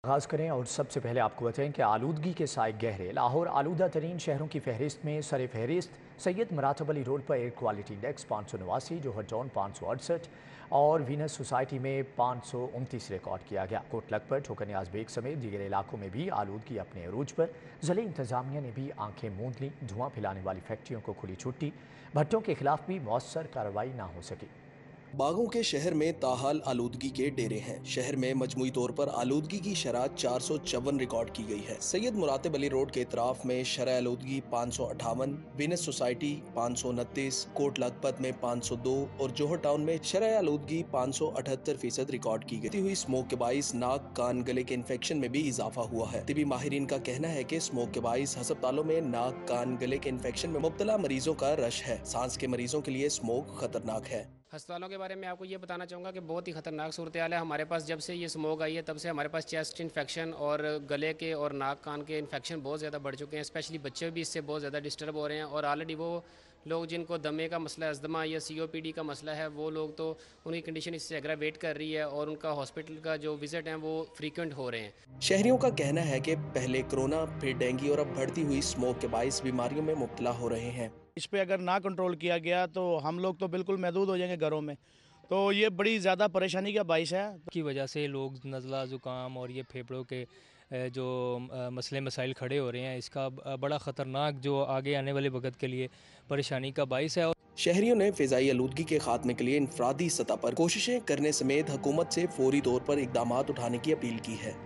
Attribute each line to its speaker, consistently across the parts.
Speaker 1: आगाज़ करें और सबसे पहले आपको बताएं कि आलूदगी के साए गहरे। लाहौर आलूदा तरीन शहरों की फहरिस्त में सर फहरिस्त सैयद मरातब अली रोड पर एयर क्वालिटी इंडेक्स 589, जोहर टाउन 568 और वीनस सोसाइटी में 529 रिकॉर्ड किया गया। कोट लखपत, ठोकर नियाज बेग समेत दीगर इलाकों में भी आलूदगी अपने अरूज पर। ज़िले इंतजामिया ने भी आंखें मूंद लीं। धुआं फैलाने वाली फैक्ट्रियों को खुली छुट्टी। भट्टों के खिलाफ भी मौसर कार्रवाई ना हो सकी।
Speaker 2: बागों के शहर में ताहाल आलूदगी के डेरे हैं। शहर में मजमूई तौर पर आलूदगी की शरह 454 रिकॉर्ड की गई है। सैयद मुरातब अली रोड के इतराफ में शरह आलूदगी 558, वीनस सोसाइटी 529, कोट लखपत में 502 और जोहर टाउन में शरह आलूदगी 578% रिकॉर्ड की गई हुई। स्मोक के बाइस नाक कान गले के इन्फेक्शन में भी इजाफा हुआ है। तिबी माहिरीन का कहना है कि स्मोक के बाइस अस्पतालों में नाक कान गले के इन्फेक्शन में मुब्तला मरीजों का रश है। सांस के मरीजों के लिए स्मोक खतरनाक है।
Speaker 3: अस्पतालों के बारे में आपको ये बताना चाहूँगा कि बहुत ही ख़तरनाक सूरत हाल है। हमारे पास जब से ये स्मोक आई है तब से हमारे पास चेस्ट इन्फेक्शन और गले के और नाक कान के इन्फेक्शन बहुत ज़्यादा बढ़ चुके हैं। स्पेशली बच्चे भी इससे बहुत ज़्यादा डिस्टर्ब हो रहे हैं और ऑलरेडी वो लोग जिनको दमे का मसला, अस्थमा या COPD का मसला है, वो लोग तो उनकी कंडीशन इससे एग्रावेट कर रही है और उनका हॉस्पिटल का जो विज़िट हैं वो फ्रीक्वेंट हो रहे हैं।
Speaker 2: शहरियों का कहना है कि पहले कोरोना, फिर डेंगू और अब बढ़ती हुई स्मोक के बाइस बीमारियों में मुब्तला हो रहे हैं।
Speaker 4: इस पे अगर ना कंट्रोल किया गया तो हम लोग तो बिल्कुल महदूद हो जाएंगे घरों में। तो ये बड़ी ज़्यादा परेशानी का बाइस है।
Speaker 5: की वजह से लोग नज़ला, ज़ुकाम और ये फेफड़ों के जो मसले मसाइल खड़े हो रहे हैं, इसका बड़ा ख़तरनाक जो आगे आने वाले वक्त के लिए परेशानी का बाइस है।
Speaker 2: शहरियों ने फ़िज़ाई आलूदगी के खात्मे के लिए इनफरादी सतह पर कोशिशें करने समेत हुकूमत से फौरी तौर पर इक़दाम उठाने की अपील की है।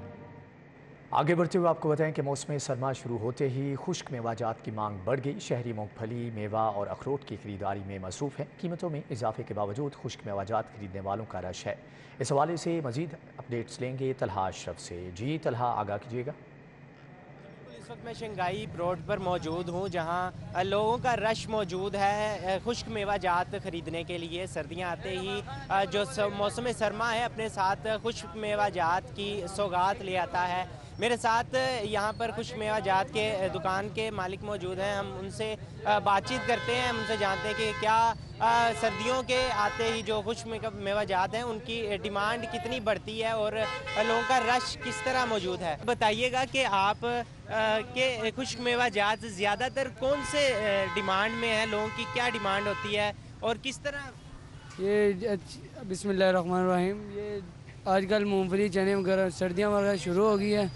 Speaker 1: आगे बढ़ते हुए आपको बताएं कि मौसम सरमा शुरू होते ही खुश्क मेवाजात की मांग बढ़ गई। शहरी मूंगफली, मेवा और अखरोट की खरीदारी में मसरूफ़ है। कीमतों में इजाफे के बावजूद खुश्क मेवाजात खरीदने वालों का रश है। इस हवाले से मजीद अपडेट्स लेंगे तलहा अशरफ से। जी तलहा, आगाह कीजिएगा।
Speaker 6: इस वक्त मैं शंघाई रोड पर मौजूद हूँ, जहाँ लोगों का रश मौजूद है खुश्क मेवाजात ख़रीदने के लिए। सर्दियाँ आते ही जो मौसम सरमा है अपने साथ खुश्क मेवाजात की सौगात ले आता है। मेरे साथ यहाँ पर खुश्क मेवाजात के दुकान के मालिक मौजूद हैं। हम उनसे बातचीत करते हैं, हम उनसे जानते हैं कि क्या सर्दियों के आते ही जो खुश्क मेवाजात हैं उनकी डिमांड कितनी बढ़ती है और लोगों का रश किस तरह मौजूद है। बताइएगा कि आप के खुश्क मेवाजात ज़्यादातर कौन से डिमांड में है, लोगों की क्या डिमांड होती है और किस तरह?
Speaker 7: ये बिस्मिल्लाहिर्रहमानिर्रहीम, ये आजकल मूंगफली, चने वगैरह सर्दियाँ वगैरह शुरू हो गई है।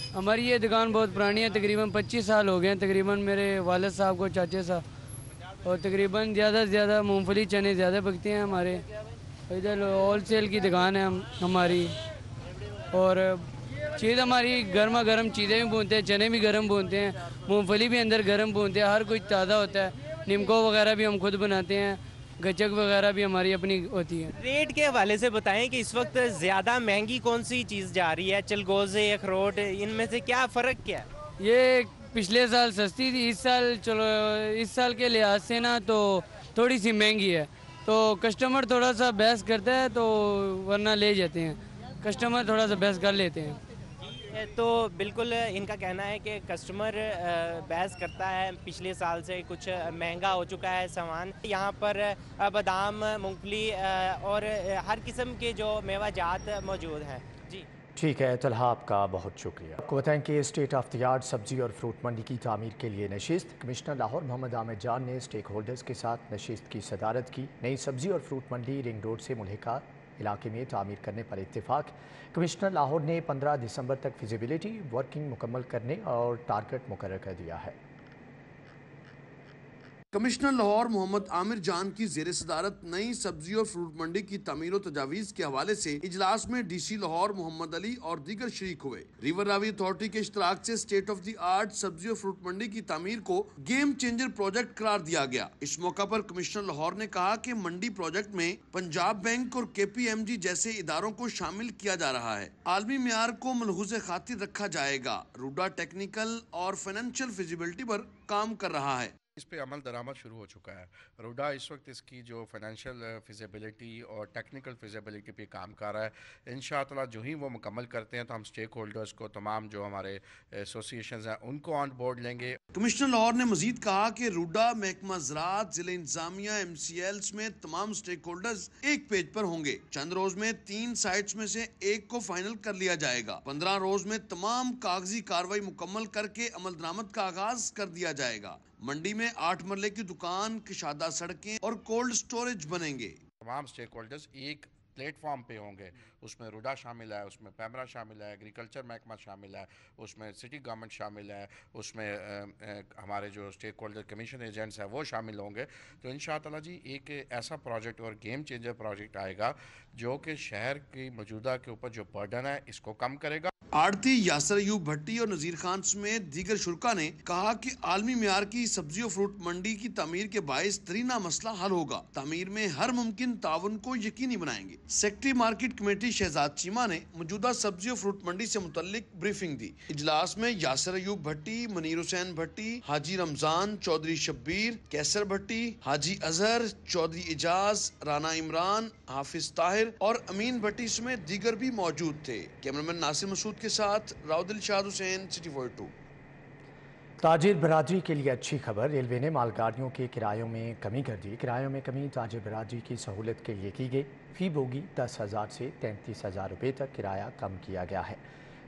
Speaker 7: हमारी ये दुकान बहुत पुरानी है, तकरीबन 25 साल हो गए हैं तकरीबन मेरे वालिद साहब को, चाचे साहब। और तकरीबन ज़्यादा से ज़्यादा मूंगफली चने ज़्यादा बिकते हैं हमारे इधर। होल सेल की दुकान है हमारी, और चीज़ हमारी गर्मा गर्म चीज़ें भी भूनते हैं, चने भी गर्म भूनते हैं, मूँगफली भी अंदर गर्म भूनते हैं, हर कुछ ताज़ा होता है। निमको वगैरह भी हम खुद बनाते हैं, गचक वगैरह भी हमारी अपनी होती है।
Speaker 6: रेट के हवाले से बताएं कि इस वक्त ज़्यादा महंगी कौन सी चीज़ जा रही है? चलगोज़े, अखरोट, इनमें से क्या फ़र्क क्या है?
Speaker 7: ये पिछले साल सस्ती थी, इस साल चलो इस साल के लिहाज से ना तो थोड़ी सी महंगी है। तो कस्टमर थोड़ा सा बहस करता है, तो वरना ले जाते हैं, कस्टमर थोड़ा सा बहस कर लेते हैं।
Speaker 6: तो बिल्कुल इनका कहना है कि कस्टमर बहस करता है, पिछले साल से कुछ महंगा हो चुका है सामान। यहाँ पर बादाम, मूंगफली और हर किस्म के जो मेवाजात मौजूद हैं। जी
Speaker 1: ठीक है तलहा, आपका बहुत शुक्रिया। आपको बताएं कि स्टेट ऑफ द आर्ट सब्जी और फ्रूट मंडी की तामीर के लिए नशिस्त। कमिश्नर लाहौर मोहम्मद आमिर जान ने स्टेक होल्डर्स के साथ नशिस्त की सदारत की। नई सब्जी और फ्रूट मंडी रिंग रोड से मुल्हिका इलाके में तामीर करने पर इत्तेफाक। कमिश्नर लाहौर ने 15 दिसंबर तक फिजिबिलिटी वर्किंग मुकम्मल करने और टारगेट मुकर्रर कर दिया है।
Speaker 8: कमिश्नर लाहौर मोहम्मद आमिर जान की ज़ेर सदारत नई सब्जी और फ्रूट मंडी की तमीर और तजावीज़ के हवाले से इजलास में DC लाहौर मोहम्मद अली और दीगर शरीक हुए। रिवर रावी अथॉरिटी के इश्तराक से स्टेट ऑफ द आर्ट सब्जी और फ्रूट मंडी की तमीर को गेम चेंजर प्रोजेक्ट करार दिया गया। इस मौका पर कमिश्नर लाहौर ने कहा कि मंडी प्रोजेक्ट में पंजाब बैंक और KPMG जैसे इदारों को शामिल किया जा रहा है। आलमी मेयार को मलहूज़े खातिर रखा जाएगा। रूडा टेक्निकल और फाइनेंशियल फिजिबिलिटी पर काम कर रहा है।
Speaker 9: اس پہ عمل درآمد شروع ہو چکا ہے. روڈا اس وقت اس کی جو فائنینشیل فیزیبلٹی اور ٹیکنیکل فیزیبلٹی پہ کام کر رہا ہے. انشاءاللہ جو ہی وہ مکمل کرتے ہیں تو ہم سٹیک ہولڈرز کو, تمام جو ہمارے ایسوسیشنز ہیں ان کو آن بورڈ لیں گے.
Speaker 8: کمشنر لاہور نے مزید کہا کہ روڈا, محکمہ زراعت, ضلع انتظامیہ, MCLs میں تمام سٹیک ہولڈرز ایک پیج پر ہوں گے. چند روز میں 3 سائٹس میں سے ایک کو فائنل کر لیا جائے گا. 15 روز میں تمام کاغذی کارروائی مکمل کر کے عمل درآمد کا آغاز کر دیا جائے گا. منڈی میں 8 مرلے کی دکان, کشادہ سڑکیں اور کولڈ سٹوریج بنیں گے.
Speaker 9: تمام سٹیک ہولڈرز ایک پلیٹ فارم پہ ہوں گے. اس میں روڈا شامل ہے, اس میں پیمرا شامل ہے, ایگریکلچر محکمہ شامل ہے, اس میں سٹی گورنمنٹ شامل ہے, اس میں ہمارے جو سٹیک ہولڈر کمیشن ایجنٹس ہیں وہ شامل ہوں گے. تو انشاءاللہ جی ایک ایسا پروجیکٹ اور گیم چینجر پروجیکٹ آئے گا جو کہ شہر کی موجودہ کے اوپر جو برڈن ہے اس کو کم کرے گا.
Speaker 8: آڑتی یاسر ایوب بھٹی اور نذیر خان سمیت دیگر شرکا نے کہا کہ عالمی معیار کی سبزی و فروٹ منڈی کی تعمیر کے باعث ترینہ مسئلہ حل ہوگا. تعمیر میں ہر ممکن تعاون کو یقینی بنائیں گے. Secretary market committee Shahzad Cheema نے موجودہ سبزی و فروٹ منڈی سے متعلق بریفنگ دی. اجلاس میں یاسر ایوب بھٹی, منیر حسین بھٹی, حاجی رمضان, چودھری شبیر, کیسر بھٹی, حاجی اظہر, چودھری اجاز, رانا عمران, حافظ طاہر اور امین بھٹی سمیت دیگر بھی موجود تھے. کیمرامین ناصر مسعود کے ساتھ راؤ دلشاد حسین, سٹی 42.
Speaker 1: تاجر برادری کے لیے اچھی خبر. ریلوے نے مال گاڑیوں کے کرایوں میں کمی کر دی. کرایوں میں کمی تاجر برادری کی سہولت کے لیے کی گئی. فی بوگی 10,000 سے 33,000 روپے تک کرایہ کم کیا گیا ہے.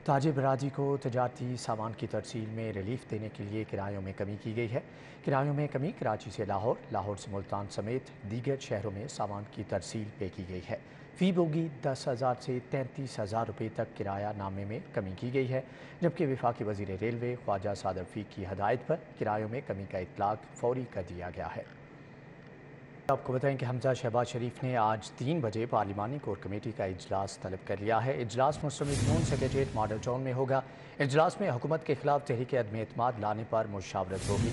Speaker 1: تاجر برادری کو تجارتی سامان کی ترسیل میں ریلیف دینے کے لیے کرایوں میں کمی کی گئی ہے. کرایوں میں کمی کراچی سے لاہور, لاہور سے ملتان سمیت دیگر شہروں میں سامان کی ترسیل پے کی گئی ہے. فی بوگی 10,000 سے 33,000 روپے تک کرایہ نامے میں کمی کی گئی ہے, جبکہ وفاقی وزیر ریلوے خواجہ سعد رفیق کی ہدایت پر کرایوں میں کمی کا اطلاق فوری کر دیا گیا ہے. آپ کو بتائیں کہ حمزہ شہباز شریف نے آج 3 بجے پارلیمانی کور کمیٹی کا اجلاس طلب کر لیا ہے. اجلاس مسلم نون سیکریٹریٹ ماڈل ٹاؤن میں ہوگا. اجلاس میں حکومت کے خلاف تحریک عدم اعتماد لانے پر مشاورت ہوگی.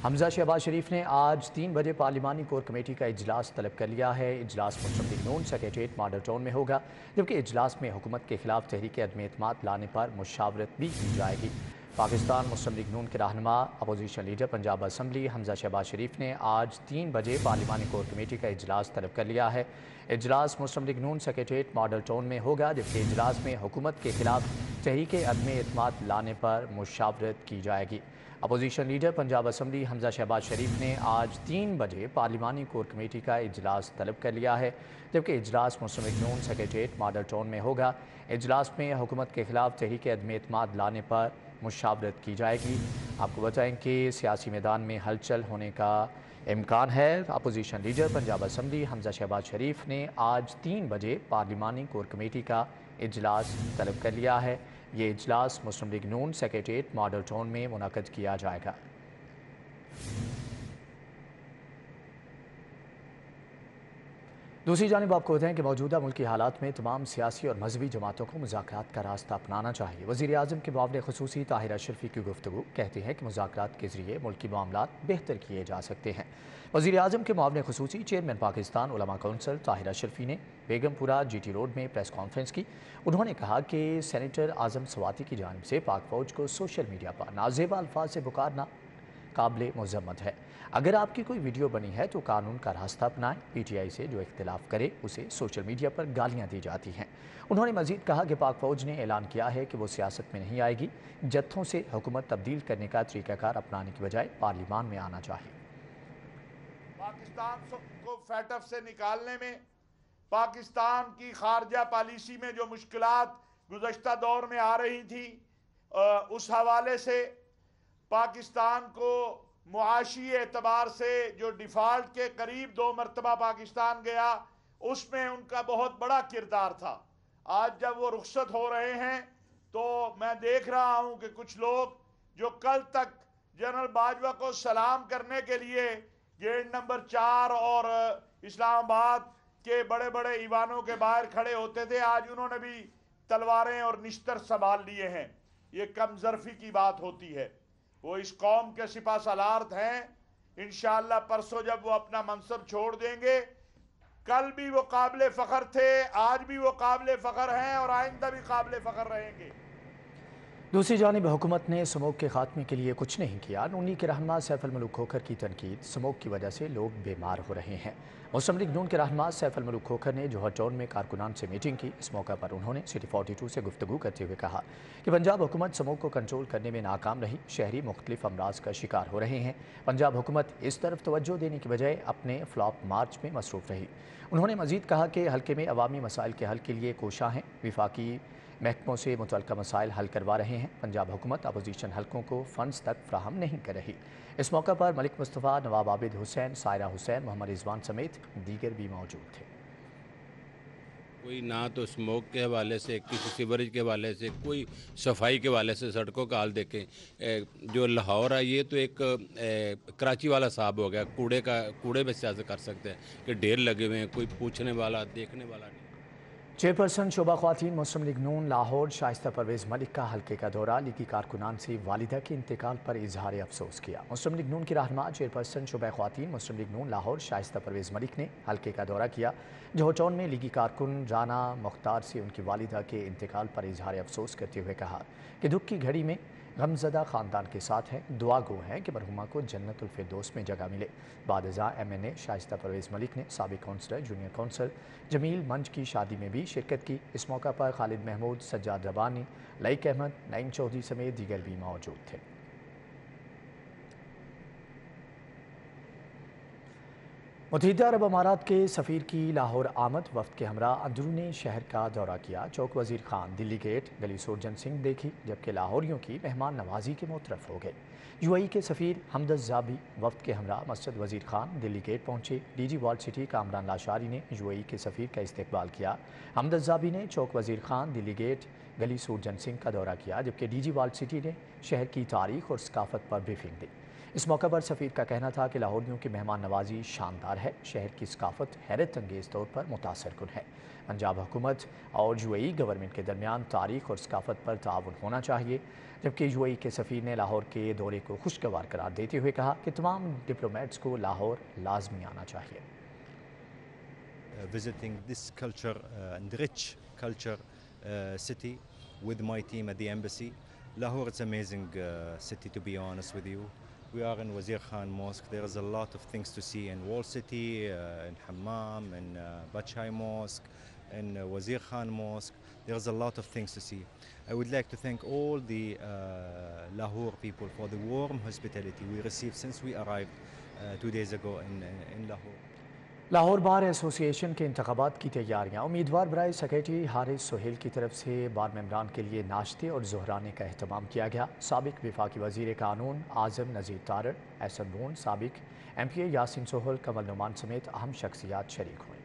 Speaker 1: حمزہ شہباز شریف نے آج 3 بجے پارلیمانی کور کمیٹی کا اجلاس طلب کر لیا ہے. اجلاس مسلم نون سیکریٹریٹ ماڈل ٹاؤن میں ہوگا, جبکہ اجلاس میں حکومت کے خلاف تحریک عدم اعتماد لانے پر مشاورت بھی کی جائے گی. پاکستان مسلم لیگ نون کے رہنما اپوزیشن لیڈر پنجاب اسمبلی حمزہ شہباز شریف نے آج 3 بجے پارلیمانی کور کمیٹی کا اجلاس طلب کر لیا ہے. اجلاس مسلم لیگ نون سیکریٹریٹ ماڈل ٹاؤن میں ہوگا, جبکہ اجلاس میں حکومت کے خلاف تحریک عدم اعتماد لانے پر مشاورت کی جائے گی. اپوزیشن لیڈر پنجاب اسمبلی حمزہ شہباز شریف نے آج 3 بجے پارلیمانی کور کمیٹی کا اجلاس طلب کر لیا ہے, جبکہ اجلاس مسلم لیگ نون سیکریٹریٹ ماڈل ٹاؤن میں ہوگا. اجلاس میں حکومت کے خلاف تحریک عدم اعتماد لانے پر مشاورت کی جائے گی. آپ کو بتائیں کہ سیاسی میدان میں ہلچل ہونے کا امکان ہے. اپوزیشن لیڈر پنجاب اسمبلی حمزہ شہباز شریف نے آج 3 بجے پارلیمانی کور کمیٹی کا اجلاس طلب کر لیا ہے. یہ اجلاس مسلم لیگ نون سیکریٹریٹ ماڈل ٹاؤن میں منعقد کیا جائے گا. دوسری جانب آپ کو بتائیں کہ موجودہ ملکی حالات میں تمام سیاسی اور مذہبی جماعتوں کو مذاکرات کا راستہ اپنانا چاہیے. وزیر اعظم کے معاون خصوصی طاہر اشرفی کی گفتگو کہتے ہیں کہ مذاکرات کے ذریعے ملکی معاملات بہتر کیے جا سکتے ہیں. وزیر اعظم کے معاون خصوصی چیئرمین پاکستان علماء کونسل طاہر اشرفی نے بیگم پورہ GT روڈ میں پریس کانفرنس کی. انہوں نے کہا کہ سینیٹر اعظم سواتی کی جانب سے پاک فوج کو سوشل میڈیا پر نازیبا الفاظ سے پکارنا قابل مذمت ہے. اگر آپ کی کوئی ویڈیو بنی ہے تو قانون کا راستہ اپنائیں. PTI سے جو اختلاف کرے اسے سوشل میڈیا پر گالیاں دی جاتی ہیں. انہوں نے مزید کہا کہ پاک فوج نے اعلان کیا ہے کہ وہ سیاست میں نہیں آئے گی. جتھوں سے حکومت تبدیل کرنے کا طریقہ کار اپنانے کی بجائے پارلیمان میں آنا چاہیے.
Speaker 10: پاکستان کو فیٹف سے نکالنے میں، پاکستان کی خارجہ پالیسی میں جو مشکلات گزشتہ دور میں آ رہی تھی، اس حوالے سے پاکستان کو معاشی اعتبار سے جو ڈیفالٹ کے قریب 2 مرتبہ پاکستان گیا، اس میں ان کا بہت بڑا کردار تھا. آج جب وہ رخصت ہو رہے ہیں تو میں دیکھ رہا ہوں کہ کچھ لوگ جو کل تک جنرل باجوہ کو سلام کرنے کے لیے گیٹ نمبر 4 اور اسلام آباد کے بڑے بڑے ایوانوں کے باہر کھڑے ہوتے تھے، آج انہوں نے بھی تلواریں اور نشتر سنبھال لیے ہیں. یہ کم ظرفی کی بات ہوتی ہے. وہ اس قوم کے سپہ سالار ہیں. انشاءاللہ پرسوں جب وہ اپنا منصب چھوڑ دیں گے، کل بھی وہ قابل فخر تھے، آج بھی وہ قابل فخر ہیں اور آئندہ بھی قابل فخر رہیں گے.
Speaker 1: दूसरी जानिब हुकूमत ने स्मोक के खात्मे के लिए कुछ नहीं किया। नूनी के रहनुमा सैफ अल-मलूक खोखर की तनकीद, स्मोक की वजह से लोग बीमार हो रहे हैं। मुस्लिम लीग नून के रहनुमा सैफ अल-मलूक खोखर ने जौहर टाउन में कारकुनान से मीटिंग की। इस मौका पर उन्होंने सिटी 42 से गुफ्तगू करते हुए कहा कि पंजाब हुकूमत स्मोक को कंट्रोल करने में नाकाम रही, शहरी मुख्तलिफ अमराज का शिकार हो रहे हैं। पंजाब हुकूमत इस तरफ तवज्जो देने की बजाय अपने फ्लॉप मार्च में मसरूफ़ रही। उन्होंने मज़ीद कहा कि हल्के में अवामी मसाइल के हल के लिए कोशां हैं, विफाकी महकमों से मुतल्लिका मसाइल हल करवा रहे हैं। पंजाब हुकूमत अपोजिशन हल्कों को फंड्स तक फ्राहम नहीं कर रही। इस मौका पर मलिक मुस्तफ़ा, नवाब आबिद हुसैन, सायरा हुसैन, मोहम्मद रिजवान समेत दीगर भी मौजूद थे।
Speaker 11: कोई ना तो स्मोक के हवाले से, किसी सीवरेज के हवाले से, कोई सफाई के हवाले से सड़कों का हाल देखें। जो लाहौर है ये तो एक कराची वाला साहब हो गया, कूड़े में सियासत कर सकते हैं कि ढेर लगे हुए हैं, कोई पूछने वाला देखने वाला नहीं।
Speaker 1: चेयरपर्सन शोबा ख्वातीन मुस्लिम लीग नून लाहौर शाइस्ता परवेज़ मलिक का हल्के का दौरा, लीगी कारकुनान से वालिदा के इंतकाल पर इजहार अफसोस किया। मुस्लिम लीग नून की रहनुमा चेयरपर्सन शोबा ख्वातीन मुस्लिम लीग नून लाहौर शाइस्ता परवेज़ मलिक ने हल्के का दौरा किया। जौहर टाउन में लीगी कारकुन राना मुख्तार से उनकी वालिदा के इंतकाल पर इजहार अफसोस करते हुए कहा कि दुख की घड़ी में गमज़दा ख़ानदान के साथ हैं, दुआ गो हैं कि मरहुमा को जन्नतुल फिरदौस में जगह मिले। बादज़ा MNA शाइस्ता परवेज़ मलिक ने साबिक काउंसलर जूनियर काउंसलर जमील मंज की शादी में भी शिरकत की। इस मौका पर खालिद महमूद, सज्जाद रबानी, लईक अहमद, नईम चौधरी समेत दीगर भी मौजूद थे। मुत्तहिदा अरब अमारात के सफ़ीर की लाहौर आमद, वफ़द के हमरा अंदरूनी शहर का दौरा किया। चौक वज़ीर खान, दिल्ली गेट, गली सूरजन सिंह देखी, जबकि लाहौरियों की मेहमान नवाजी के मुतरफ हो गए। UAE के सफ़ीर हमद ज़ाबी वफ़द के हमरा मस्जिद वज़ीर खान दिल्ली गेट पहुँचे। DG walled city Kamran Lashari ने UAE के सफ़ीर का इस्तकबाल किया। हमद ज़ाबी ने चौक वज़ीर खान, दिल्ली गेट, गली सूरजन सिंह का दौरा किया, जबकि DG वॉल्ड सिटी ने शहर की तारीख और सकाफ़त पर ब्रीफिंग दी। इस मौका पर सफ़ीर का कहना था कि लाहौरियों की मेहमान नवाजी शानदार है, शहर की सकाफ़त हैरत अंगेज़ तौर पर मुतासर कुन है। पंजाब हुकूमत और UAE गवर्नमेंट के दरमियान तारीख और सकाफ़त पर ताउन होना चाहिए। जबकि UAE के सफ़ीर ने लाहौर के दौरे को खुशगवार करार देते हुए कहा कि तमाम डिप्लोमेट्स को लाहौर लाजमी आना चाहिए।
Speaker 12: Visiting this culture and rich culture city with my team at the embassy. Lahore, it's an amazing city, to be honest with you. We are in Wazir Khan Mosque. There is a lot of things to see in Wall City, in Hammam, in Bachai Mosque, in Wazir Khan Mosque. There's a lot of things to see. I would like to thank all the Lahore people for the warm hospitality we received since we arrived 2 days ago in Lahore.
Speaker 1: Lahore bar association के इंतखाबात की तैयारियां, उम्मीदवार बराए secretary Haris Sohail की तरफ से बार मेंबरान के लिए नाश्ते और ज़ोहराने का अहतमाम किया गया। साबिक विफाकी वज़ीर कानून आज़म नज़ीर तारड़, एहसन बून, साबिक MPA यासिन सोहल, कमल नुमान समेत अहम शख्सियात शरीक हुए।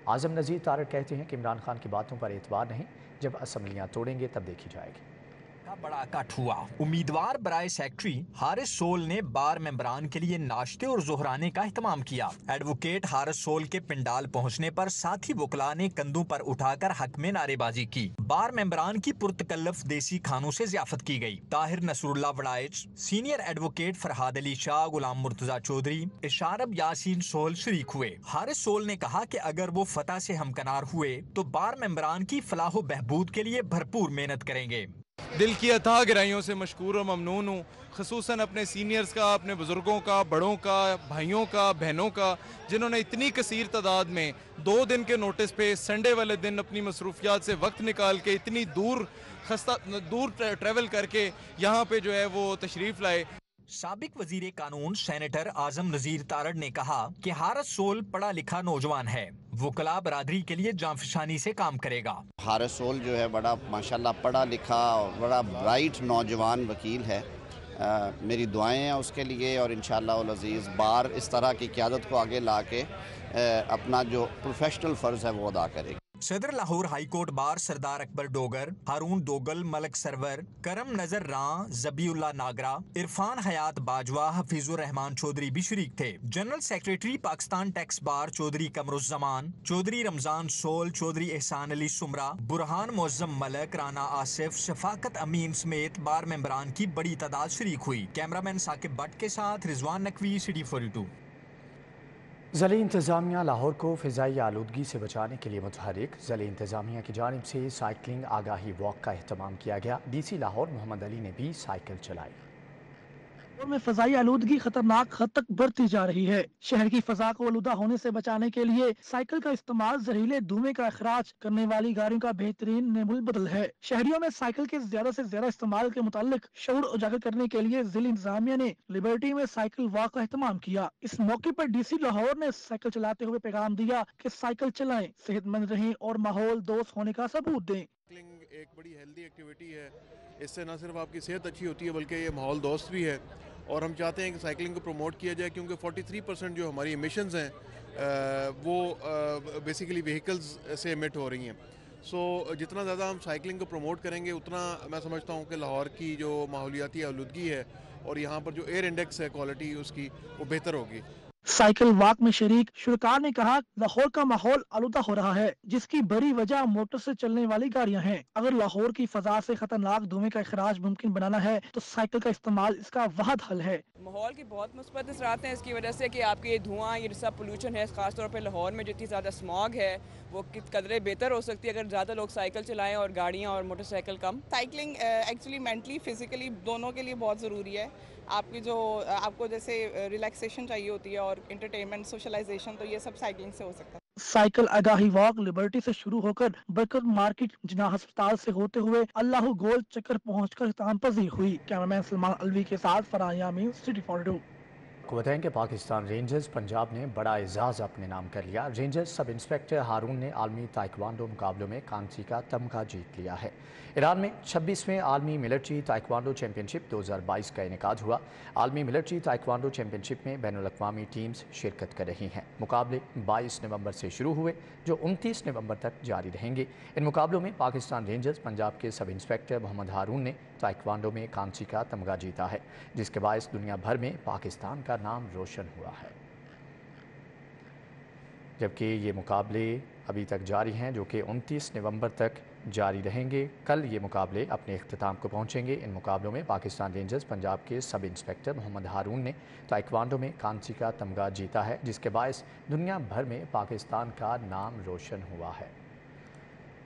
Speaker 1: आज़म नज़ीर तारड़ कहते हैं कि इमरान खान की बातों पर एतबार नहीं, जब असम्बलियाँ तोड़ेंगे तब देखी जाएगी।
Speaker 13: बड़ा इकट्ठ हुआ। उम्मीदवार बराए सेक्रेटरी हारिस सोल ने बार मेंबरान के लिए नाश्ते और ज़ोहराने का एहतमाम किया। एडवोकेट हारिस सोल के पिंडाल पहुंचने पर साथी वकला ने कंधों पर उठाकर हक में नारेबाजी की। बार मेंबरान की पुरतकल्लफ देसी खानों से ज़ियाफत की गई। ताहिर नसरुल्लाह वड़ाइच, सीनियर एडवोकेट फरहाद अली शाह, गुलाम मुर्तजा चौधरी, इशारब यासीन सोल शरीक हुए। हारिस सोल ने कहा कि अगर वो फतह से हमकनार हुए तो बार मेंबरान की फलाह बहबूद के लिए भरपूर मेहनत करेंगे।
Speaker 14: दिल की अथाह गहराइयों से मशकूर और ममनून हूँ, ख़ुसूसन अपने सीनियर्स का, अपने बुज़ुर्गों का, बड़ों का, भाइयों का, बहनों का, जिन्होंने इतनी कसीर तादाद में 2 दिन के नोटिस पे संडे वाले दिन अपनी मसरूफियात से वक्त निकाल के इतनी दूर ट्रैवल करके यहाँ पे जो है वो तशरीफ़ लाए।
Speaker 13: साबिक वजीर कानून सेनेटर आजम नजीर तारड़ ने कहा कि हारिस सोल पढ़ा लिखा नौजवान है, वकला बरादरी के लिए जांफशानी से काम करेगा।
Speaker 15: हारिस सोल जो है बड़ा माशाल्लाह पढ़ा लिखा और बड़ा ब्राइट नौजवान वकील है। मेरी दुआएं हैं उसके लिए और इंशाअल्लाह उल अज़ीज़ बार इस तरह की क़यादत को आगे ला के अपना जो प्रोफेशनल फ़र्ज़ है वो अदा करेगा।
Speaker 13: सदर लाहौर हाई कोर्ट बार सरदार अकबर डोगर, हारून डोगल, मलक सरवर, करम नजर रां, जबीउल्लाह नागरा, इरफान हयात बाजवा, हफीजुर रहमान चौधरी भी शरीक थे। General secretary Pakistan tax bar Chaudhry Qamaruzzaman, Chaudhry Ramzan Sol, Chaudhry Ehsan Ali सुमरा, Burhan Muazzam Malak, Rana Asif, Shafqat अमीन समेत बार मेंबरान की बड़ी तादाद शरीक हुई। कैमरामैन साकिब भट्ट के साथ रिजवान नकवी, सिटी 42।
Speaker 1: ज़िली इंतज़ामिया लाहौर को फ़िज़ाई आलूदगी से बचाने के लिए मुतहरिक। ज़िली इंतज़ामिया की जानिब से साइकिलिंग आगाही वॉक का अहतमाम किया गया। DC लाहौर मोहम्मद अली ने भी साइकिल चलाई।
Speaker 16: लाहौर में फ़ज़ाई आलूदगी खतरनाक हद तक बढ़ती जा रही है। शहर की फ़ज़ा को आलूदा होने से बचाने के लिए साइकिल का इस्तेमाल जहरीले धुएं का अखराज करने वाली गाड़ियों का बेहतरीन नेमुल बदल है। शहरियों में साइकिल के ज्यादा से ज्यादा इस्तेमाल के मुतालिक शऊर उजागर करने के लिए ज़िली इंतज़ामिया ने लिबर्टी में साइकिल वॉक का एहतमाम किया। इस मौके पर DC लाहौर ने साइकिल चलाते हुए पैगाम दिया कि साइकिल चलाएं, सेहतमंद रहें और माहौल दोस्त होने का सबूत दें।
Speaker 17: साइकिलिंग एक बड़ी हेल्दी एक्टिविटी है। इससे न सिर्फ आपकी सेहत अच्छी होती है बल्कि ये माहौल दोस्त भी है, और हम चाहते हैं कि साइकिलिंग को प्रमोट किया जाए, क्योंकि 43% जो हमारी एमिशंस हैं वो बेसिकली व्हीकल्स से एमिट हो रही हैं। सो जितना ज़्यादा हम साइकिलिंग को प्रमोट करेंगे उतना मैं समझता हूँ कि लाहौर की जो माहौलियाती आलूदगी है और यहाँ पर जो एयर इंडेक्स है क्वालिटी उसकी, वो बेहतर होगी।
Speaker 16: साइकिल वॉक में शरीक शुरकार ने कहा, लाहौर का माहौल आलूदा हो रहा है, जिसकी बड़ी वजह मोटर से चलने वाली गाड़ियां हैं। अगर लाहौर की फजा से खतरनाक धुएं का इखराज मुमकिन बनाना है तो साइकिल का इस्तेमाल इसका वाहिद हल है।
Speaker 18: माहौल की बहुत मुस्बत असरात हैं इसकी वजह से कि आपके ये धुआं, ये सब पोल्यूशन है, खासतौर पर लाहौर में जितनी ज़्यादा स्मॉग है वो कदरे बेहतर हो सकती है अगर ज़्यादा लोग साइकिल चलाएं और गाड़ियाँ और मोटरसाइकिल कम।
Speaker 19: साइकिलिंग एक्चुअली मेंटली फिजिकली दोनों के लिए बहुत ज़रूरी है। आपकी जो आपको जैसे रिलैक्सेशन चाहिए होती है और इंटरटेनमेंट, सोशलाइजेशन, तो ये सब साइकिलिंग से हो सकता है।
Speaker 16: साइकिल आगाही वॉक लिबर्टी से शुरू होकर बरकत मार्केट, जिन्ना अस्पताल से होते हुए अल्लाह गोल चक्कर पहुंचकर इख्तिताम पजीर हुई। कैमरामैन सलमान अलवी के साथ फरहान यामीन, सिटी 42।
Speaker 1: को बताएं कि पाकिस्तान रेंजर्स पंजाब ने बड़ा एजाज़ अपने नाम कर लिया। रेंजर्स सब इंस्पेक्टर हारून ने आलमी ताइक्वांडो मुकाबलों में कांसी का तमगा जीत लिया है। ईरान में 26वें आलमी मिलिट्री ताइक्वांडो चैंपियनशिप 2022 का इनेकाद हुआ। आलमी मिलिट्री ताइक्वांडो चैंपियनशिप में बैनुल-अक़वामी टीम्स शिरकत कर रही हैं। मुकाबले 22 नवंबर से शुरू हुए जो 29 नवंबर तक जारी रहेंगे। इन मुकाबलों में पाकिस्तान रेंजर्स पंजाब के सब इंस्पेक्टर मोहम्मद हारून ने ताइक्वांडो में कांसी का तमगा जीता है, जिसके बायस दुनिया भर में पाकिस्तान का नाम रोशन हुआ है। जबकि ये मुकाबले अभी तक जारी हैं जो कि 29 नवंबर तक जारी रहेंगे। कल ये मुकाबले अपने इख्तिताम को पहुंचेंगे। इन मुकाबलों में पाकिस्तान रेंजर्स पंजाब के सब इंस्पेक्टर मोहम्मद हारून ने ताइक्वांडो में कांसी का तमगा जीता है, जिसके बायस दुनिया भर में पाकिस्तान का नाम रोशन हुआ है।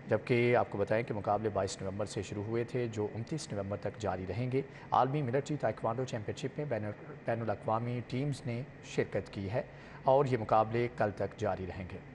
Speaker 1: जबकि आपको बताएं कि मुकाबले 22 नवंबर से शुरू हुए थे जो 29 नवंबर तक जारी रहेंगे। आलमी मिलिट्री ताइक्वांडो चैंपियनशिप में बैनुल-अक़वामी टीम्स ने शिरकत की है और ये मुकाबले कल तक जारी रहेंगे।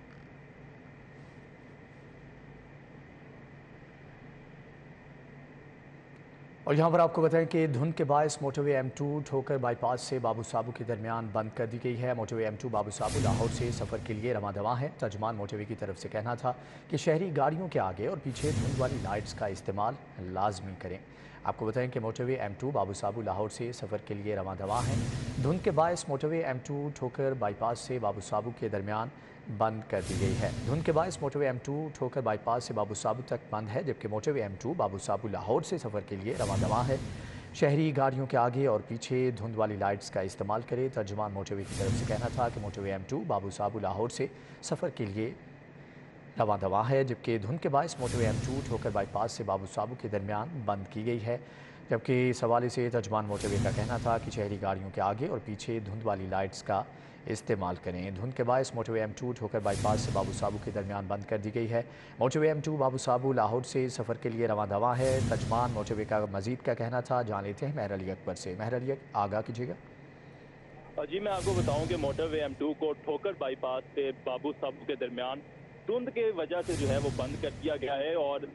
Speaker 1: और यहाँ पर आपको बताएं कि धुंध के बायस मोटरवे M2 ठोकर बाईपास से बाबू साबू के दरमियान बंद कर दी गई है। मोटरवे M2 बाबू साबू लाहौर से सफ़र के लिए रवां-दवां है। तर्जमान मोटरवे की तरफ से कहना था कि शहरी गाड़ियों के आगे और पीछे धुंध वाली लाइट्स का इस्तेमाल लाजमी करें। आपको बताएं कि मोटरवे M2 बाबू साबू लाहौर से सफ़र के लिए रवां-दवां है। धुंध के बायस मोटरवे M2 ठोकर बाईपास से बाबू साबू के दरमियान बंद कर दी गई है। धुंध के बायस मोटरवे M2 ठोकर बाईपास से बाबू साबू तक बंद है, जबकि मोटरवे M2 बाबू साबू लाहौर से सफ़र के लिए रवां-दवां है। शहरी गाड़ियों के आगे और पीछे धुंध वाली लाइट्स का इस्तेमाल करें। तर्जुमान मोटरवे की तरफ से कहना था कि मोटरवे M2 बाबू साबू लाहौर से सफ़र के लिए रवां-दवां है, जबकि धुंध के बायस मोटरवे M2 ठोकर बाईपास से बाबू साबू के दरमियान बंद की गई है। जबकि इस हवाले से तर्जुमान मोटरवे का कहना था कि शहरी गाड़ियों के आगे और पीछे धुंध वाली लाइट्स का इस्तेमाल करें। धुंध के बायस मोटरवे M2 ठोकर बाईपास से बाबू साबू के दरमियान बंद कर दी गई है। मोटरवे M2 बाबू साबू लाहौर से सफ़र के लिए रवां-दवां है। तर्जुमान मोटरवे का मजीद क्या कहना था, जान लेते हैं महर अली अकबर से। महर अली, आगाह कीजिएगा।
Speaker 20: जी, मैं आपको बताऊं कि मोटरवे M2 को ठोकर बाईपास से बाबू साबू के दरमियान धुंध के वजह से जो है वो बंद कर दिया गया है। और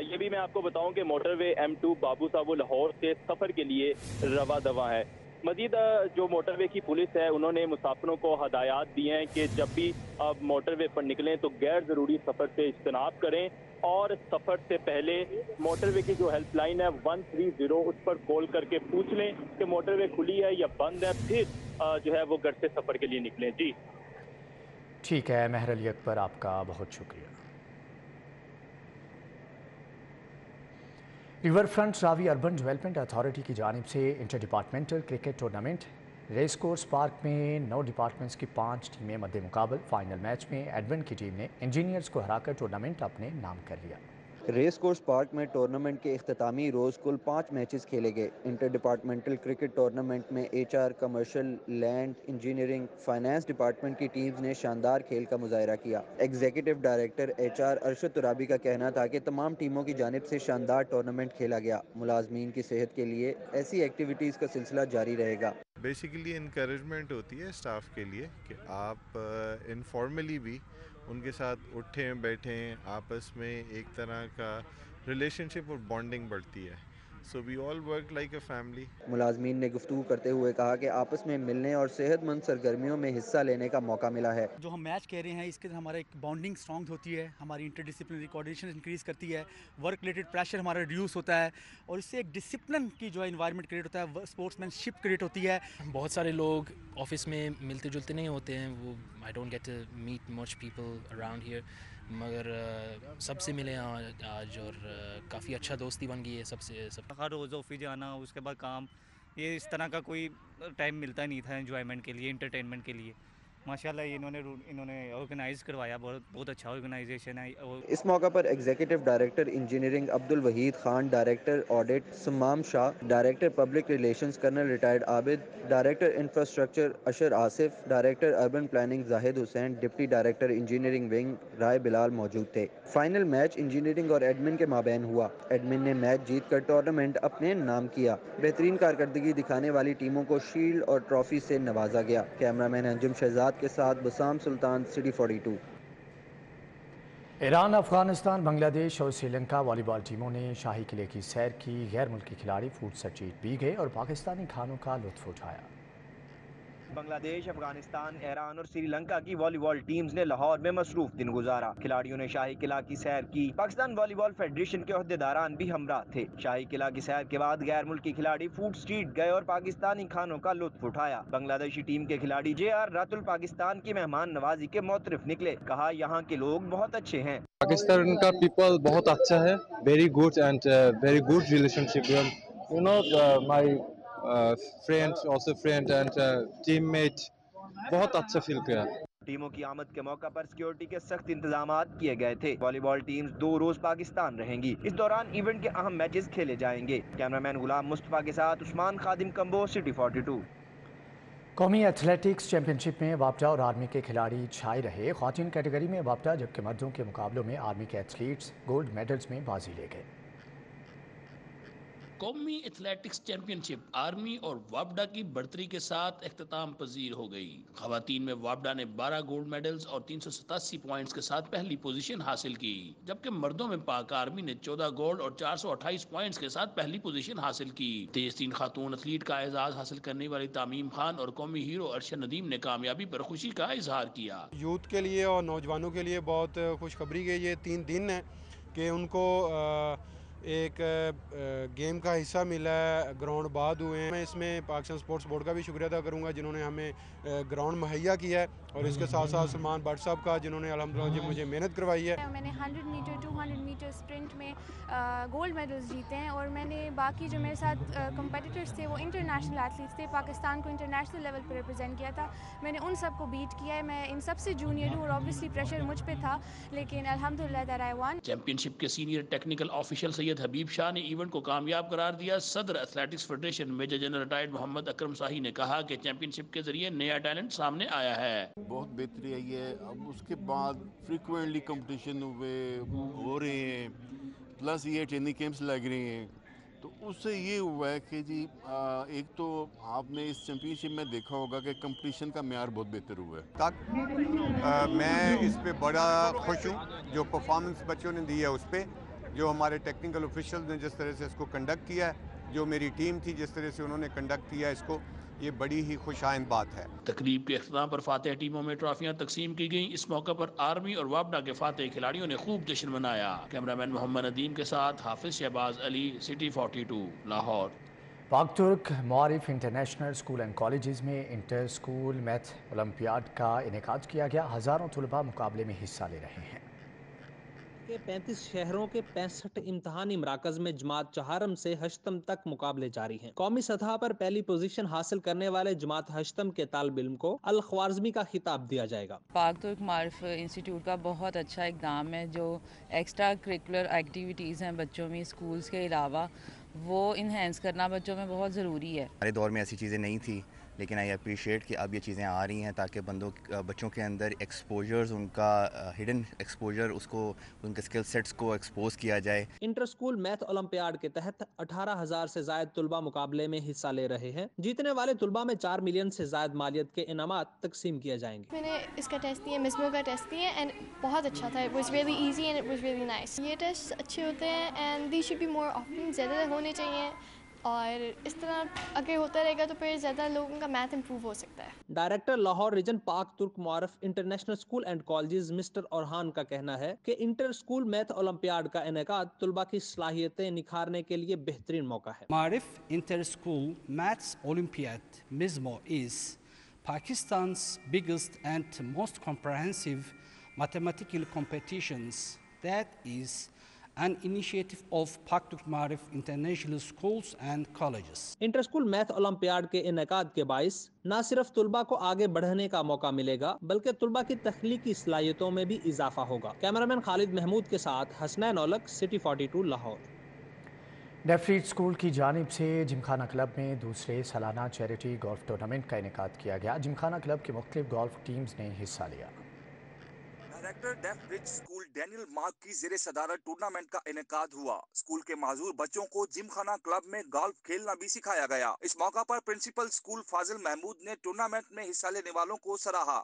Speaker 20: ये भी मैं आपको बताऊं कि मोटरवे M2 बाबू साबू लाहौर से सफ़र के लिए रवां-दवां है। मजीद जो मोटरवे की पुलिस है उन्होंने मुसाफिरों को हदायत दी हैं कि जब भी आप मोटरवे पर निकलें तो गैर ज़रूरी सफ़र से इज्तनाब करें और सफ़र से पहले मोटरवे की जो हेल्पलाइन है 130 उस पर कॉल करके पूछ लें कि मोटरवे खुली है या बंद है, फिर जो है वो घर से सफ़र के लिए निकलें। जी
Speaker 1: ठीक है महर अली अकबर, आपका बहुत शुक्रिया। River front Ravi urban development authority की जानिब से inter departmental cricket tournament race course park में 9 डिपार्टमेंट्स की 5 टीमें मद्दे मुकाबल। फाइनल मैच में एडवन की टीम ने इंजीनियर्स को हराकर टूर्नामेंट अपने नाम कर लिया।
Speaker 21: ریس کورس پارک میں ٹورنامنٹ کے اختتامی روز کل 5 میچز کھیلے گئے۔ انٹر ڈپارٹمنٹل کرکٹ ٹورنامنٹ میں HR، commercial, land, engineering, finance department کی ٹیمز نے شاندار کھیل کا مظاہرہ کیا۔ Executive director HR Arshad Turabi کا کہنا تھا کہ تمام ٹیموں کی جانب سے شاندار ٹورنامنٹ کھیلا گیا۔ ملازمین کی صحت کے لیے ایسی ایکٹیویٹیز کا سلسلہ جاری رہے گا۔
Speaker 22: بیسیکلی انکریجمنٹ ہوتی ہے اسٹاف کے لیے کہ آپ انفارملی بھی ان کے ساتھ اٹھیں بیٹھیں، آپس میں ایک طرح کا ریلیشن شپ اور بانڈنگ بڑھتی ہے۔ So we all work like a family.
Speaker 21: ملازمین نے گفتگو کرتے ہوئے کہا کہ آپس میں ملنے اور صحت مند سرگرمیوں میں حصہ لینے کا موقع ملا ہے۔
Speaker 23: جو ہم میچ کہہ رہے ہیں اس کے ہمارا ایک بانڈنگ اسٹرانگ ہوتی ہے، ہماری انٹر ڈسپلنری کوآرڈینیشن انکریز کرتی ہے، ورک ریلیٹڈ پریشر ہمارا ریڈیوس ہوتا ہے اور اس سے ایک ڈسپلن کی جو انوائرمنٹ کریٹ ہوتا ہے، اسپورٹس مین شپ کریٹ ہوتی ہے۔
Speaker 24: بہت سارے لوگ آفس میں ملتے جلتے نہیں ہوتے ہیں، وہ I don't get to meet much people around here, مگر سب سے ملے آج اور کافی اچھا دوستی بن گئی ہے سب سے۔
Speaker 25: ہر روز آفس جانا، اس کے بعد کام، یہ اس طرح کا کوئی ٹائم ملتا نہیں تھا انجوائمنٹ کے لیے، انٹرٹینمنٹ کے لیے۔ ماشاءاللہ انہوں نے آرگنائز کروایا، بہت اچھا آرگنائزیشن ہے۔
Speaker 21: اس موقع پر executive director engineering Abdul Wahid Khan, director audit Samam Shah, director public relations colonel retired Abid, director infrastructure Ashar Asif, director urban planning Zahid Hussain, deputy director engineering wing Rai Bilal موجود تھے۔ فائنل میچ انجینئرنگ اور ایڈمن کے مابین ہوا۔ ایڈمن نے میچ جیت کر ٹورنامنٹ اپنے نام کیا۔ بہترین کارکردگی دکھانے والی ٹیموں کو شیلڈ اور ٹرافی سے نوازا گیا۔ کیمرامین انجم شہزاد کے ساتھ بسام سلطان، سٹی 42۔
Speaker 1: ایران، افغانستان، بنگلہ دیش اور سری لنکا والی بال ٹیموں نے شاہی قلعے کی سیر کی۔ غیر ملکی کھلاڑی فوڈ سٹریٹ بھی گئے اور پاکستانی کھانوں کا لطف اٹھایا۔
Speaker 26: بنگلہ دیش، افغانستان، ایران اور سری لنکا کی والی بال ٹیمز نے لاہور میں مصروف دن گزارا۔ کھلاڑیوں نے شاہی قلعہ کی سیر کی۔ پاکستان والی بال فیڈریشن کے عہدیداران بھی ہمراہ تھے۔ شاہی قلعہ کی سیر کے بعد غیر ملکی کھلاڑی فوڈ سٹریٹ گئے اور پاکستانی کھانوں کا لطف اٹھایا۔ بنگلہ دیشی ٹیم کے کھلاڑی JR رات الپاکستان کی مہمان نوازی کے معترف نکلے۔ کہا یہاں کے لوگ بہت اچھے ہیں۔
Speaker 27: پاکستان کا پیپل بہت اچھا ہے، very good and very good relationship, you know my friend also friend and teammate, بہت اچھا فیل کیا۔
Speaker 26: ٹیموں کی آمد کے موقع پر سیکیورٹی کے سخت انتظامات کیے گئے تھے۔ والی بال ٹیمز 2 روز پاکستان رہیں گی۔ اس دوران ایونٹ کے اہم میچز کھیلے جائیں گے۔ کیمرامین غلام مصطفیٰ کے ساتھ عثمان خادم کمبو، سٹی 42۔
Speaker 1: قومی ایتھلیٹکس چیمپئن شپ میں وابڈا اور آرمی کے کھلاڑی چھائے رہے۔ خواتین کیٹیگری میں وابڈا جبکہ مردوں کے مقابلوں میں آرمی کے ایتھلیٹس گولڈ میڈلز میں بازی لے گئے۔
Speaker 28: قومی ایتھلیٹکس چیمپئن شپ آرمی اور وابڈا کی برتری کے ساتھ اختتام پذیر ہو گئی۔ خواتین میں وابڈا نے 12 گولڈ میڈلز اور 387 پوائنٹس کے ساتھ پہلی پوزیشن حاصل کی، جبکہ مردوں میں پاک آرمی نے 14 گولڈ اور 428 پوائنٹس کے ساتھ پہلی پوزیشن حاصل کی۔ تیز ترین خاتون ایتھلیٹ کا اعزاز حاصل کرنے والی تامیم خان اور قومی ہیرو ارشد ندیم نے کامیابی پر خوشی کا اظہار کیا۔
Speaker 29: یوتھ کے لیے اور نوجوانوں کے لیے بہت خوشخبری ہے یہ 3 دن ہے کہ ان کو ایک گیم کا حصہ ملا ہے، گراؤنڈ بعد ہوئے ہیں۔ میں اس میں پاکستان سپورٹس بورڈ کا بھی شکریہ ادا کروں گا جنہوں نے ہمیں گراؤنڈ مہیا کیا ہے، اور اس کے ساتھ ساتھ سلمان بٹ صاحب کا جنہوں نے الحمدللہ مجھے محنت کروائی ہے۔
Speaker 30: میں نے 100 میٹر 200 میٹر اسپرنٹ میں گولڈ میڈلز جیتے ہیں، اور میں نے باقی جو میرے ساتھ کمپیٹیٹرز تھے وہ انٹرنیشنل ایتھلیٹس تھے، پاکستان کو انٹرنیشنل لیول پہ ریپرزینٹ کیا تھا۔ میں نے ان سب کو بیٹ کیا ہے۔ میں ان سب سے جونیئر ہوں اور اوبویسلی پریشر مجھ پہ تھا، لیکن الحمدللہ that I one.
Speaker 28: Championship کے senior technical official Syed Habib Shah نے ایونٹ کو کامیاب قرار دیا۔ صدر athletics federation major general retired Muhammad Akram Shahi نے کہا کہ چیمپئن شپ کے ذریعے نیا ٹیلنٹ سامنے آیا ہے۔
Speaker 31: بہت بہتری آئی ہے۔ اب اس کے بعد فریکوینٹلی کمپٹیشن ہو رہے ہیں، پلس یہ ٹریننگ کیمپس لگ رہے ہیں، تو اس سے یہ ہوا ہے کہ جی ایک تو آپ نے اس چیمپئن شپ میں دیکھا ہوگا کہ کمپٹیشن کا معیار بہت بہتر ہوا ہے۔
Speaker 32: میں اس پہ بڑا خوش ہوں، جو پرفارمنس بچوں نے دی ہے اس پہ، جو ہمارے ٹیکنیکل آفیشل نے جس طرح سے اس کو کنڈکٹ کیا ہے، جو میری ٹیم تھی جس طرح سے انہوں نے کنڈکٹ کیا اس کو، یہ بڑی ہی خوش آئند بات ہے۔
Speaker 28: تقریب کے اختتام پر فاتح ٹیموں میں ٹرافیاں تقسیم کی گئیں۔ اس موقع پر آرمی اور وابڈا کے فاتح کھلاڑیوں نے خوب جشن منایا۔ کیمرامین محمد ندیم کے ساتھ حافظ شہباز علی، سٹی 42، لاہور۔
Speaker 1: پاک ترک معارف انٹرنیشنل اسکول اینڈ کالجز میں انٹر اسکول میتھ اولمپیاڈ کا انعقاد کیا گیا۔ ہزاروں طلباء مقابلے میں حصہ لے رہے ہیں۔
Speaker 2: के 35 शहरों के 65 इम्तहानी मराकज में जमात चहारम से हश्तम तक मुकाबले जारी हैं। कौमी सतह पर पहली पोजीशन हासिल करने वाले जमात हश्तम के तालिब इल्म को अल ख्वारिज़मी का खिताब दिया जाएगा।
Speaker 3: पाक तुर्क मारिफ इंस्टीट्यूट का बहुत अच्छा इक़दाम है। जो एक्स्ट्रा करिकुलर एक्टिविटीज़ हैं बच्चों में स्कूल्स के अलावा, वो इन्हेंस करना बच्चों में बहुत ज़रूरी है।
Speaker 4: हमारे दौर में ऐसी चीज़ें नहीं थी, लेकिन आई अप्रिशिएट कि अब ये चीज़ें आ रही हैं ताकि बच्चों के अंदर एक्सपोजर्स, उनका हिडन एक्सपोजर, उसको उनके स्किल सेट्स को एक्सपोज किया जाए।
Speaker 2: इंटर स्कूल मैथ ओलंपियाड के तहत 18,000 से ज़ायद तुलबा मुकाबले में हिस्सा ले रहे हैं। जीतने वाले तुलबा में 4 मिलियन से ज़ायद मालियत के इनामात तकसीम किए जाएंगे।
Speaker 5: मैंने इसका टेस्ट दिया, मिसमो का टेस्ट दिया एंड बहुत अच्छा था। It was really easy and it was really nice. ये टेस्ट अच्छे होते हैं and they should be more often, ज़्यादा होने चाहिए और इस तरह अगर होता रहेगा तो फिर ज़्यादा लोगों का मैथ इम्प्रूव हो सकता है।
Speaker 2: Director Lahore region Pak Turk Maarif international school and colleges mister Orhan का कहना है कि इंटर स्कूल मैथ ओलंपियाड का इनेकाद तुलबा की सलाहियतें निखारने के लिए बेहतरीन मौका है।
Speaker 6: Maarif inter school maths olympiad मिज़मो is Pakistan's biggest and most comprehensive mathematical competitions that is an initiative of Pak Turk Maarif International Schools and Colleges.
Speaker 2: Inter school math olympiad के इनेकाद के बाइस न सिर्फ तुलबा को आगे बढ़ने का मौका मिलेगा बल्कि तुलबा की तख्लीकी सलाहियतों में भी इजाफा होगा। कैमरामैन खालिद महमूद के साथ हसनैन औलक, सिटी 42 लाहौर।
Speaker 1: डेफरीड स्कूल की जानिब से जिमखाना क्लब में दूसरे सालाना चैरिटी गोल्फ टूर्नामेंट का इनेकाद किया गया। जिमखाना क्लब की मुख्तलिफ गोल्फ टीम्स ने हिस्सा लिया।
Speaker 7: डायरेक्टर डेफरिज स्कूल डैनियल मार्क की ज़ेरे सदारत टूर्नामेंट का इनेकाद हुआ। स्कूल के माजूर बच्चों को जिमखाना क्लब में गोल्फ खेलना भी सिखाया गया। इस मौका पर प्रिंसिपल स्कूल फाजिल महमूद ने टूर्नामेंट में हिस्सा लेने वालों को सराहा।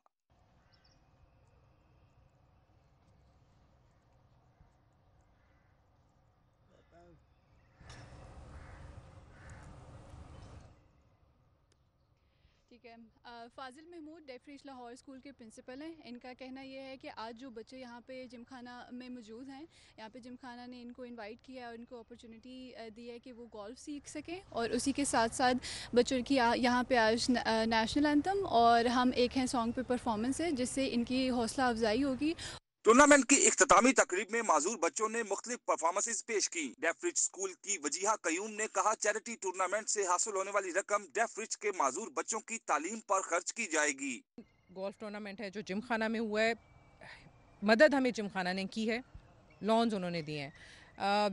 Speaker 8: फाजिल महमूद डेफरीज लाहौर स्कूल के प्रिंसिपल हैं। इनका कहना यह है कि आज जो बच्चे यहाँ पे जिमखाना में मौजूद हैं, यहाँ पे जिमखाना ने इनको इनवाइट किया और इनको अपॉर्चुनिटी दी है कि वो गोल्फ सीख सकें और उसी के साथ साथ बच्चों की यहाँ पे आज नेशनल एंथम और हम एक हैं सॉन्ग पे परफॉर्मेंस है जिससे इनकी हौसला अफजाई होगी।
Speaker 7: टूर्नामेंट की इख्तितामी तकरीब में माजूर बच्चों ने मुख्तलिफ परफॉर्मेंसेस पेश की। डेफरिज स्कूल की वजीहा कयूम ने कहा, चैरिटी टूर्नामेंट से हासिल होने वाली रकम डेफरिज के माजूर बच्चों की तालीम पर खर्च की जाएगी।
Speaker 9: गोल्फ टूर्नामेंट है जो जिमखाना में हुआ है, मदद हमें जिमखाना ने की है, लॉन्स उन्होंने दिए हैं।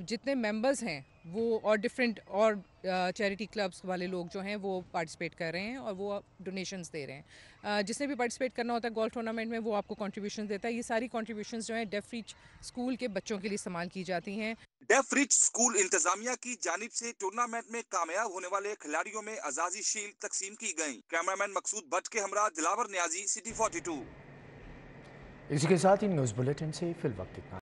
Speaker 9: जितने मेंबर्स हैं वो और डिफरेंट और चैरिटी क्लब्स वाले लोग जो हैं वो पार्टिसिपेट कर रहे हैं और वो डोनेशंस दे रहे हैं। जिसने भी पार्टिसिपेट करना होता है गोल्फ टूर्नामेंट में वो आपको कंट्रीब्यूशन देता है। ये सारी कंट्रीब्यूशंस जो हैं डेफरिज स्कूल के बच्चों के लिए इस्तेमाल की जाती हैं।
Speaker 7: डेफरिज स्कूल इंतजामिया की जानिब से टूर्नामेंट में कामयाब होने वाले खिलाड़ियों में अजाजी शील्ड तकसीम की गई। कैमरामैन मकसूद भट्ट के हमरा दिलावर न्याजी, सिटी 42।
Speaker 1: इसी के साथ ही न्यूज़ बुलेटिन से फिल वक्त इतना।